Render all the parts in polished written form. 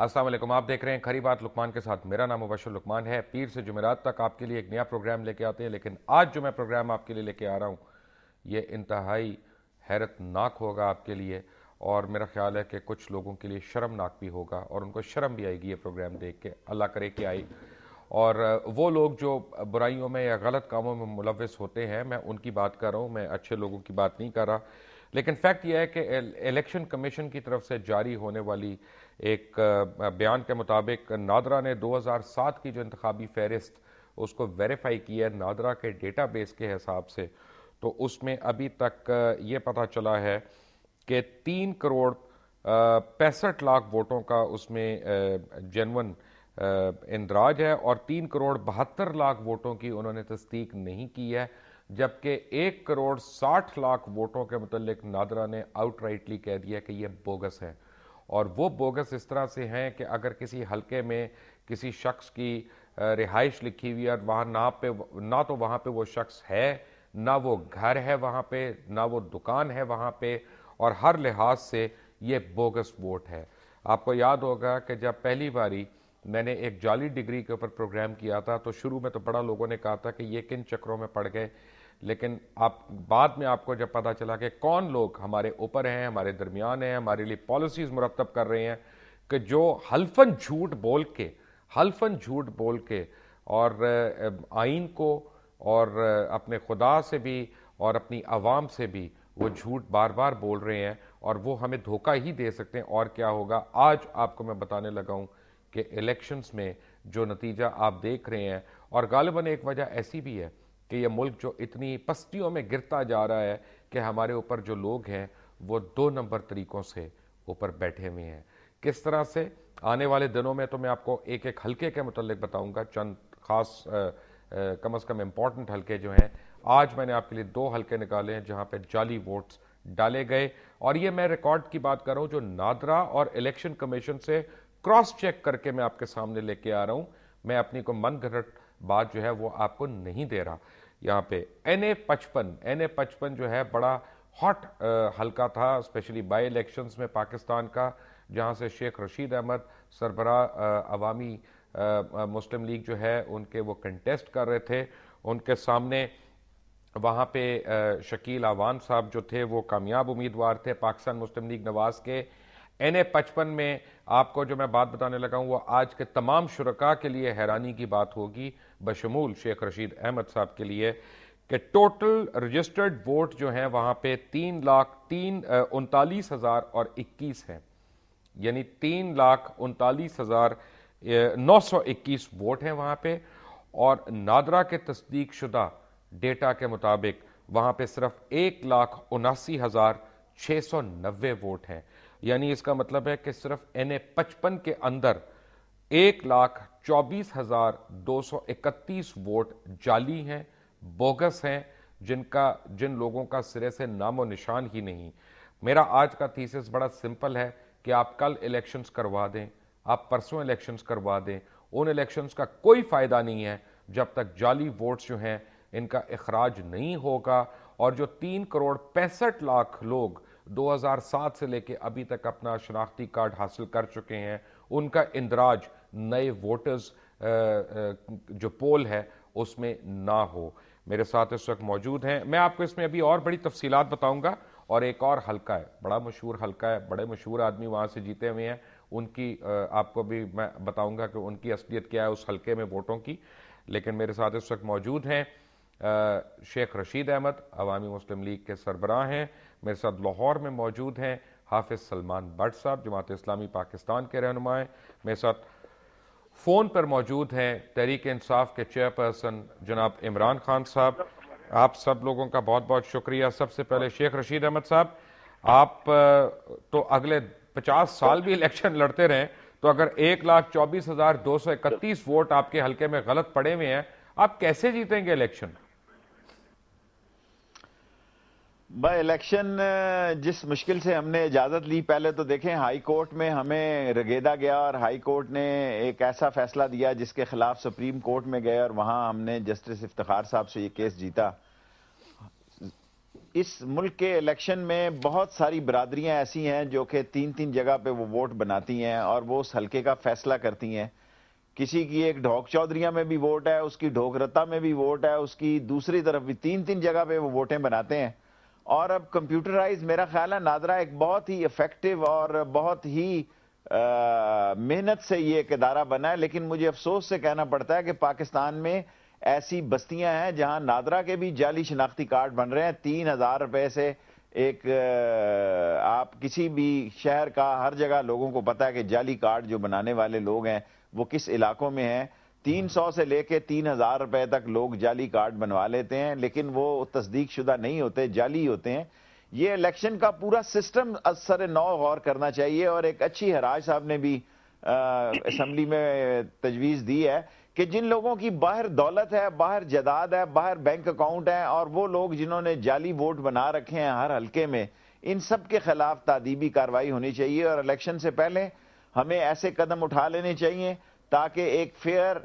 السلام علیکم، آپ دیکھ رہے ہیں کھری بات لقمان کے ساتھ. میرا نام مبشر لقمان ہے. پیر سے جمعرات تک آپ کے لیے ایک نیا پروگرام لے کے آتے ہیں، لیکن آج جو میں پروگرام آپ کے لیے لے کے آ رہا ہوں یہ انتہائی حیرت ناک ہوگا آپ کے لیے، اور میرا خیال ہے کہ کچھ لوگوں کے لیے شرمناک بھی ہوگا، اور ان کو شرم بھی آئے گی یہ پروگرام دیکھ کے. اللہ کرے کہ آئے. اور وہ لوگ جو برائیوں میں یا غلط کاموں میں ملوث ہوتے ہیں، میں ان کی بات کر رہا ہوں، میں اچھے لوگوں کی بات نہیں کر رہا. لیکن فیکٹ یہ ہے کہ الیکشن کمیشن کی طرف سے جاری ہونے والی ایک بیان کے مطابق نادرا نے 2007 کی جو انتخابی فہرست اس کو ویریفائی کیا ہے نادرا کے ڈیٹا بیس کے حساب سے، تو اس میں ابھی تک یہ پتہ چلا ہے کہ 3 کروڑ 65 لاکھ ووٹوں کا اس میں جنون اندراج ہے، اور 3 کروڑ 72 لاکھ ووٹوں کی انہوں نے تصدیق نہیں کی ہے، جبکہ 1 کروڑ 60 لاکھ ووٹوں کے متعلق نادرا نے آؤٹ رائٹلی کہہ دیا کہ یہ بوگس ہے. اور وہ بوگس اس طرح سے ہیں کہ اگر کسی حلقے میں کسی شخص کی رہائش لکھی ہوئی ہے، وہاں نہ تو وہاں پہ وہ شخص ہے، نہ وہ گھر ہے وہاں پہ، نہ وہ دکان ہے وہاں پہ، اور ہر لحاظ سے یہ بوگس ووٹ ہے. آپ کو یاد ہوگا کہ جب پہلی باری میں نے ایک جعلی ڈگری کے اوپر پروگرام کیا تھا تو شروع میں تو بڑا لوگوں نے کہا تھا کہ یہ کن چکروں میں پڑ گئے، لیکن بعد میں آپ کو جب پتا چلا کہ کون لوگ ہمارے اوپر ہیں، ہمارے درمیان ہیں، ہمارے لیے پالیسیز مرتب کر رہے ہیں، کہ جو حلفاً جھوٹ بول کے اور آئین کو اور اپنے خدا سے بھی اور اپنی عوام سے بھی وہ جھوٹ بار بار بول رہے ہیں، اور وہ ہمیں دھوکہ ہی دے سکتے ہیں. اور کیا ہوگا آج آپ کو میں بتانے لگا ہوں کہ الیکشنز میں جو نتیجہ آپ دیکھ رہے ہیں، اور غالباً ایک وجہ ایسی بھی ہے کہ یہ ملک جو اتنی پستیوں میں گرتا جا رہا ہے کہ ہمارے اوپر جو لوگ ہیں وہ 2 نمبر طریقوں سے اوپر بیٹھے ہوئے ہیں. کس طرح سے آنے والے دنوں میں تو میں آپ کو ایک ایک حلقے کے متعلق بتاؤں گا، چند خاص کم از کم امپورٹنٹ حلقے جو ہیں. آج میں نے آپ کے لیے 2 حلقے نکالے ہیں جہاں پہ جعلی ووٹس ڈالے گئے، اور یہ میں ریکارڈ کی بات کر رہا ہوں جو نادرا اور الیکشن کمیشن سے کراس چیک کر کے میں آپ کے سامنے لے کے آ رہا ہوں. میں اپنی کو من گھڑت بات جو ہے وہ آپ کو نہیں دے رہا. یہاں پہ این اے 55 جو ہے بڑا ہاٹ حلقہ تھا، اسپیشلی بائی الیکشنز میں پاکستان کا، جہاں سے شیخ رشید احمد سربراہ عوامی مسلم لیگ جو ہے ان کے وہ کنٹیسٹ کر رہے تھے. ان کے سامنے وہاں پہ شکیل آوان صاحب جو تھے وہ کامیاب امیدوار تھے پاکستان مسلم لیگ نواز کے. این اے 55 میں آپ کو جو میں بات بتانے لگا ہوں وہ آج کے تمام شرکاء کے لیے حیرانی کی بات ہوگی، بشمول شیخ رشید احمد صاحب کے لیے، کہ ٹوٹل رجسٹرڈ ووٹ جو ہیں وہاں پہ 3,39,021 ہیں، یعنی 3,39,921 ووٹ ہیں وہاں پہ. اور نادرا کے تصدیق شدہ ڈیٹا کے مطابق وہاں پہ صرف 1,79,690 ووٹ ہیں. یعنی اس کا مطلب ہے کہ صرف این اے 55 کے اندر 1,24,231 ووٹ جعلی ہیں، بوگس ہیں، جن لوگوں کا سرے سے نام و نشان ہی نہیں. میرا آج کا تھیسس بڑا سمپل ہے کہ آپ کل الیکشنز کروا دیں، آپ پرسوں الیکشنز کروا دیں، ان الیکشنز کا کوئی فائدہ نہیں ہے جب تک جعلی ووٹس جو ہیں ان کا اخراج نہیں ہوگا. اور جو 3 کروڑ 65 لاکھ لوگ 2007 سے لے کے ابھی تک اپنا شناختی کارڈ حاصل کر چکے ہیں، ان کا اندراج نئے ووٹرز جو پول ہے اس میں نہ ہو. میرے ساتھ اس وقت موجود ہیں، میں آپ کو اس میں ابھی اور بڑی تفصیلات بتاؤں گا. اور ایک اور حلقہ ہے، بڑا مشہور حلقہ ہے، بڑے مشہور آدمی وہاں سے جیتے ہوئے ہیں، ان کی آپ کو بھی میں بتاؤں گا کہ ان کی اصلیت کیا ہے اس حلقے میں ووٹوں کی. لیکن میرے ساتھ اس وقت موجود ہیں شیخ رشید احمد، عوامی مسلم لیگ کے سربراہ ہیں. میرے ساتھ لاہور میں موجود ہیں حافظ سلمان بٹ صاحب، جماعت اسلامی پاکستان کے رہنما ہیں. میرے ساتھ فون پر موجود ہیں تحریک انصاف کے چیئرپرسن جناب عمران خان صاحب. آپ سب لوگوں کا بہت بہت شکریہ. سب سے پہلے شیخ رشید احمد صاحب، آپ تو اگلے 50 سال بھی الیکشن لڑتے رہے، تو اگر 1,24,231 ووٹ آپ کے حلقے میں غلط پڑے ہوئے ہیں، آپ کیسے جیتیں گے الیکشن؟ بھائی الیکشن جس مشکل سے ہم نے اجازت لی، پہلے تو دیکھیں ہائی کورٹ میں ہمیں رگیدا گیا اور ہائی کورٹ نے ایک ایسا فیصلہ دیا جس کے خلاف سپریم کورٹ میں گئے اور وہاں ہم نے جسٹس افتخار صاحب سے یہ کیس جیتا. اس ملک کے الیکشن میں بہت ساری برادریاں ایسی ہیں جو کہ تین تین جگہ پہ وہ ووٹ بناتی ہیں اور وہ اس حلقے کا فیصلہ کرتی ہیں. کسی کی ایک ڈھوک چودھریاں میں بھی ووٹ ہے, اس کی ڈھوک رتا میں بھی ووٹ ہے, اس کی دوسری طرف بھی تین تین جگہ پہ وہ ووٹیں بناتے ہیں. اور اب کمپیوٹرائز میرا خیال ہے نادرا ایک بہت ہی افیکٹو اور بہت ہی محنت سے یہ ایک ادارہ بنا ہے. لیکن مجھے افسوس سے کہنا پڑتا ہے کہ پاکستان میں ایسی بستیاں ہیں جہاں نادرا کے بھی جعلی شناختی کارڈ بن رہے ہیں. 3,000 روپے سے ایک آپ کسی بھی شہر کا ہر جگہ لوگوں کو پتا ہے کہ جعلی کارڈ جو بنانے والے لوگ ہیں وہ کس علاقوں میں ہیں. 300 سے لے کے 3,000 روپے تک لوگ جعلی کارڈ بنوا لیتے ہیں, لیکن وہ تصدیق شدہ نہیں ہوتے, جعلی ہوتے ہیں. یہ الیکشن کا پورا سسٹم اثر نو غور کرنا چاہیے. اور ایک اچھی حراج صاحب نے بھی اسمبلی میں تجویز دی ہے کہ جن لوگوں کی باہر دولت ہے, باہر جائیداد ہے, باہر بینک اکاؤنٹ ہیں, اور وہ لوگ جنہوں نے جعلی ووٹ بنا رکھے ہیں ہر حلقے میں, ان سب کے خلاف تادیبی کارروائی ہونی چاہیے. اور الیکشن سے پہلے ہمیں ایسے قدم اٹھا لینے چاہیے تاکہ ایک فیئر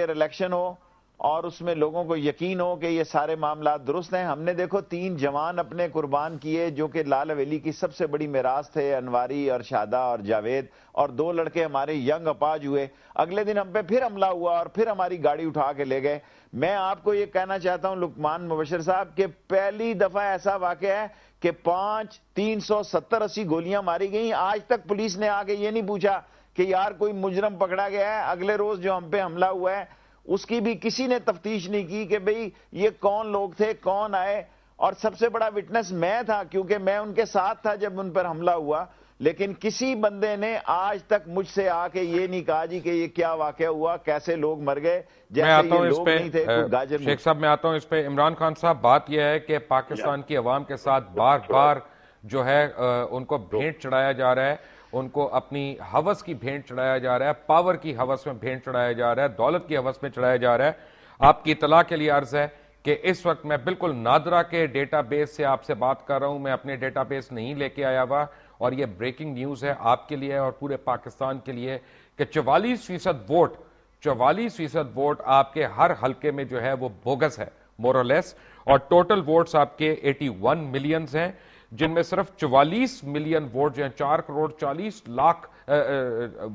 الیکشن ہو اور اس میں لوگوں کو یقین ہو کہ یہ سارے معاملات درست ہیں. ہم نے دیکھو 3 جوان اپنے قربان کیے جو کہ لال حویلی کی سب سے بڑی میراث تھے, انواری اور شادہ اور جاوید, اور 2 لڑکے ہمارے ینگ اپاج ہوئے. اگلے دن ہم پہ پھر حملہ ہوا اور پھر ہماری گاڑی اٹھا کے لے گئے. میں آپ کو یہ کہنا چاہتا ہوں لقمان مبشر صاحب کہ پہلی دفعہ ایسا واقعہ ہے کہ 370-80 گولیاں ماری گئیں. آج تک پولیس نے آگے یہ نہیں پوچھا کہ یار کوئی مجرم پکڑا گیا ہے. اگلے روز جو ہم پہ حملہ ہوا ہے اس کی بھی کسی نے تفتیش نہیں کی کہ بھئی یہ کون لوگ تھے, کون آئے. اور سب سے بڑا وٹنس میں تھا کیونکہ میں ان کے ساتھ تھا جب ان پر حملہ ہوا. لیکن کسی بندے نے آج تک مجھ سے آ کے یہ نہیں کہا جی کہ یہ کیا واقعہ ہوا, کیسے لوگ مر گئے, جیسے یہ لوگ نہیں تھے کوئی گاجر. شیخ صاحب میں آتا ہوں اس پہ. عمران خان صاحب بات یہ ہے کہ پاکستان کی عوام کے ساتھ بار بار جو ہے ان کو بھینٹ چڑھایا جا رہا ہے, ان کو اپنی حوث کی بھینٹ چڑھایا جا رہا ہے, پاور کی حوث میں بھینٹ چڑھایا جا رہا ہے, دولت کی حوث میں چڑھایا جا رہا ہے. آپ کی اطلاع کے لیے عرض ہے کہ اس وقت میں بالکل نادرا کے ڈیٹا بیس سے آپ سے بات کر رہا ہوں, میں اپنے ڈیٹا بیس نہیں لے کے آیا ہوا, اور یہ بریکنگ نیوز ہے آپ کے لیے اور پورے پاکستان کے لیے کہ 44% ووٹ آپ کے ہر حلقے میں جو ہے وہ بوگس ہے مور اور لیس, اور ٹوٹل ووٹس آپ کے 81 ملینز ہیں, جن میں صرف 44 ملین ووٹ جو ہیں 4 کروڑ 40 لاکھ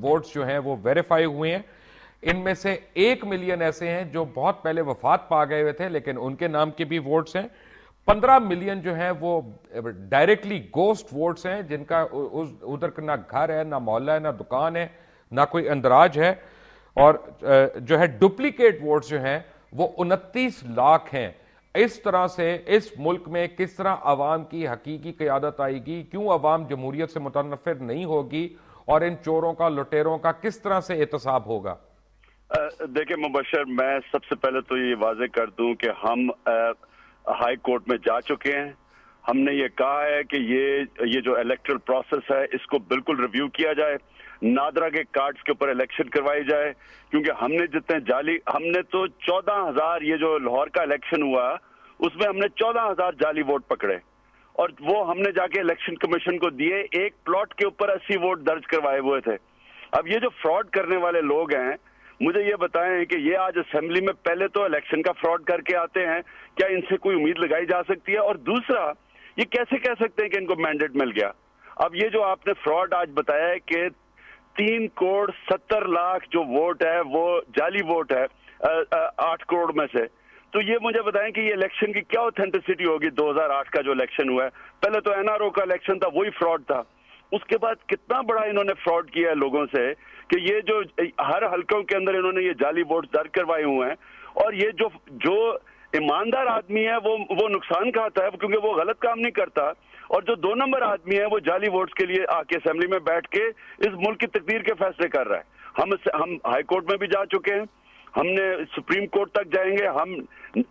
ووٹس جو ہیں وہ ویریفائی ہوئے ہیں. ان میں سے 1 ملین ایسے ہیں جو بہت پہلے وفات پا گئے ہوئے تھے لیکن ان کے نام کے بھی ووٹس ہیں. 15 ملین جو ہیں وہ ڈائریکٹلی گوسٹ ووٹس ہیں, جن کا ادھر نہ گھر ہے, نہ محلہ ہے, نہ دکان ہے, نہ کوئی اندراج ہے. اور جو ہے ڈپلیکیٹ ووٹس جو ہیں وہ 29 لاکھ ہیں. اس طرح سے اس ملک میں کس طرح عوام کی حقیقی قیادت آئے گی, کیوں عوام جمہوریت سے متنفر نہیں ہوگی, اور ان چوروں کا لٹیروں کا کس طرح سے احتساب ہوگا؟ دیکھیں مبشر, میں سب سے پہلے تو یہ واضح کر دوں کہ ہم ہائی کورٹ میں جا چکے ہیں. ہم نے یہ کہا ہے کہ یہ جو الیکٹرل پروسیس ہے اس کو بالکل ریویو کیا جائے, نادرا کے کارڈز کے اوپر الیکشن کروائی جائے, کیونکہ ہم نے جتنے جعلی, ہم نے تو 14,000, یہ جو لاہور کا الیکشن ہوا اس میں ہم نے 14,000 جعلی ووٹ پکڑے اور وہ ہم نے جا کے الیکشن کمیشن کو دیے. ایک پلاٹ کے اوپر 80 ووٹ درج کروائے ہوئے تھے. اب یہ جو فراڈ کرنے والے لوگ ہیں, مجھے یہ بتائیں کہ یہ آج اسمبلی میں پہلے تو الیکشن کا فراڈ کر کے آتے ہیں, کیا ان سے کوئی امید لگائی جا سکتی ہے؟ اور دوسرا, یہ کیسے کہہ سکتے ہیں کہ ان کو مینڈیٹ مل گیا؟ اب یہ جو آپ نے فراڈ آج بتایا ہے کہ 3 کروڑ 70 لاکھ جو ووٹ ہے وہ جعلی ووٹ ہے 8 کروڑ میں سے, تو یہ مجھے بتائیں کہ یہ الیکشن کی کیا اوتھینٹسٹی ہوگی؟ 2008 کا جو الیکشن ہوا ہے, پہلے تو این آر او کا الیکشن تھا, وہی فراڈ تھا. اس کے بعد کتنا بڑا انہوں نے فراڈ کیا ہے لوگوں سے کہ یہ جو ہر حلقوں کے اندر انہوں نے یہ جعلی ووٹ درج کروائے ہوئے ہیں. اور یہ جو ایماندار آدمی ہے وہ نقصان کھاتا ہے کیونکہ وہ غلط کام نہیں کرتا, اور جو 2 نمبر آدمی ہے وہ جعلی ووٹس کے لیے آ کے اسمبلی میں بیٹھ کے اس ملک کی تقدیر کے فیصلے کر رہا ہے. ہم ہائی کورٹ میں بھی جا چکے ہیں, ہم نے سپریم کورٹ تک جائیں گے ہم,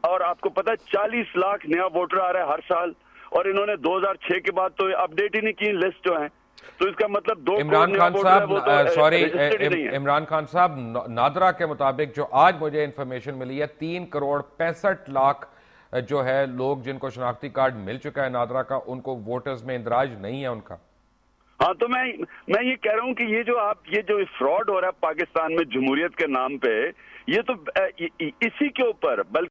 اور آپ کو پتا ہے 40 لاکھ نیا ووٹر آ رہا ہے ہر سال, اور انہوں نے 2006 کے بعد تو اپڈیٹ ہی نہیں کی لسٹ جو ہیں, تو اس کا مطلب 2 عمران خان صاحب, سوری عمران خان صاحب, نادرا کے مطابق جو آج مجھے انفارمیشن ملی ہے 3 کروڑ 65 لاکھ جو ہے لوگ جن کو شناختی کارڈ مل چکا ہے نادرا کا, ان کو ووٹرز میں اندراج نہیں ہے ان کا. ہاں, تو میں یہ کہہ رہا ہوں کہ یہ جو فراڈ ہو رہا ہے پاکستان میں جمہوریت کے نام پہ, یہ تو اسی کے اوپر بلکہ